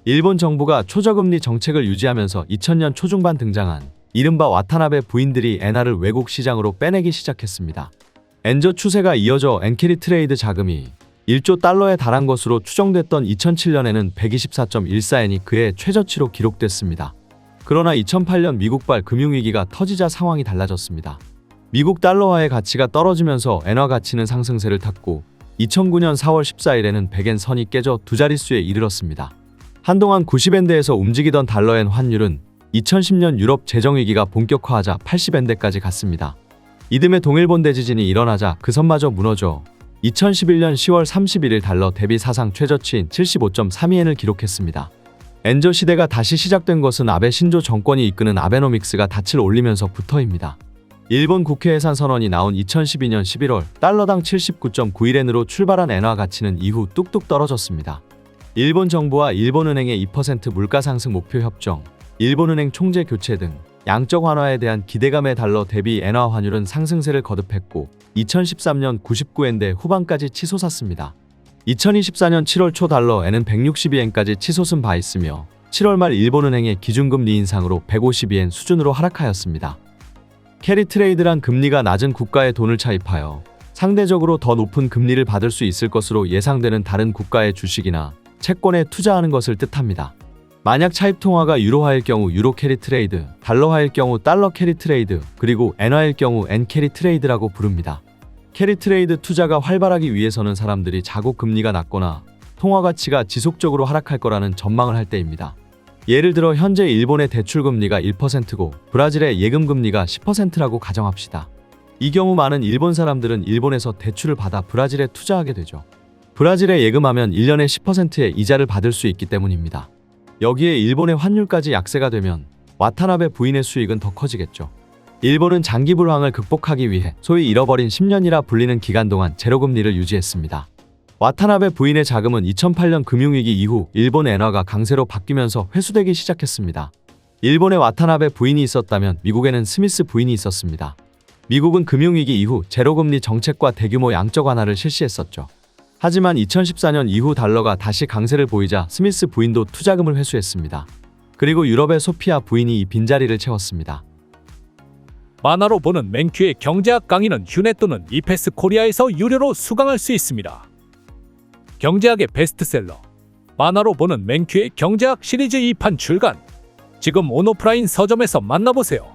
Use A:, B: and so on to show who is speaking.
A: 일본 정부가 초저금리 정책을 유지하면서 2000년 초중반 등장한 이른바 와타나베 부인들이 엔화를 외국 시장으로 빼내기 시작했습니다. 엔저 추세가 이어져 엔캐리 트레이드 자금이 1조 달러에 달한 것으로 추정됐던 2007년에는 124.14엔이 그해 최저치로 기록됐습니다. 그러나 2008년 미국발 금융위기가 터지자 상황이 달라졌습니다. 미국 달러화의 가치가 떨어지면서 엔화 가치는 상승세를 탔고 2009년 4월 14일에는 100엔 선이 깨져 두 자릿수에 이르렀습니다. 한동안 90엔대에서 움직이던 달러엔 환율은 2010년 유럽 재정위기가 본격화하자 80엔대까지 갔습니다. 이듬해 동일본 대지진이 일어나자 그 선마저 무너져 2011년 10월 31일 달러 대비 사상 최저치인 75.32엔을 기록했습니다. 엔저 시대가 다시 시작된 것은 아베 신조 정권이 이끄는 아베노믹스가 닻을 올리면서부터입니다. 일본 국회 예산 선언이 나온 2012년 11월 달러당 79.91엔으로 출발한 엔화 가치는 이후 뚝뚝 떨어졌습니다. 일본 정부와 일본은행의 2% 물가상승 목표 협정, 일본은행 총재 교체 등 양적 완화에 대한 기대감에 달러 대비 엔화 환율은 상승세를 거듭했고 2013년 99엔대 후반까지 치솟았습니다. 2024년 7월 초 달러에는 162엔까지 치솟은 바 있으며 7월 말 일본은행의 기준금리 인상으로 152엔 수준으로 하락하였습니다. 캐리 트레이드란 금리가 낮은 국가에 돈을 차입하여 상대적으로 더 높은 금리를 받을 수 있을 것으로 예상되는 다른 국가의 주식이나 채권에 투자하는 것을 뜻합니다. 만약 차입 통화가 유로화일 경우 유로 캐리 트레이드, 달러화일 경우 달러 캐리 트레이드, 그리고 엔화일 경우 엔 캐리 트레이드라고 부릅니다. 캐리 트레이드 투자가 활발하기 위해서는 사람들이 자국 금리가 낮거나 통화 가치가 지속적으로 하락할 거라는 전망을 할 때입니다. 예를 들어 현재 일본의 대출 금리가 1%고 브라질의 예금 금리가 10%라고 가정합시다. 이 경우 많은 일본 사람들은 일본에서 대출을 받아 브라질에 투자하게 되죠. 브라질에 예금하면 1년에 10%의 이자를 받을 수 있기 때문입니다. 여기에 일본의 환율까지 약세가 되면 와타나베 부인의 수익은 더 커지겠죠. 일본은 장기 불황을 극복하기 위해 소위 잃어버린 10년이라 불리는 기간 동안 제로금리를 유지했습니다. 와타나베 부인의 자금은 2008년 금융위기 이후 일본 엔화가 강세로 바뀌면서 회수되기 시작했습니다. 일본에 와타나베 부인이 있었다면 미국에는 스미스 부인이 있었습니다. 미국은 금융위기 이후 제로금리 정책과 대규모 양적 완화를 실시했었죠. 하지만 2014년 이후 달러가 다시 강세를 보이자 스미스 부인도 투자금을 회수했습니다. 그리고 유럽의 소피아 부인이 이 빈자리를 채웠습니다.
B: 만화로 보는 맨큐의 경제학 강의는 휴넷 또는 이패스 코리아에서 유료로 수강할 수 있습니다. 경제학의 베스트셀러 만화로 보는 맨큐의 경제학 시리즈 2판 출간. 지금 온오프라인 서점에서 만나보세요.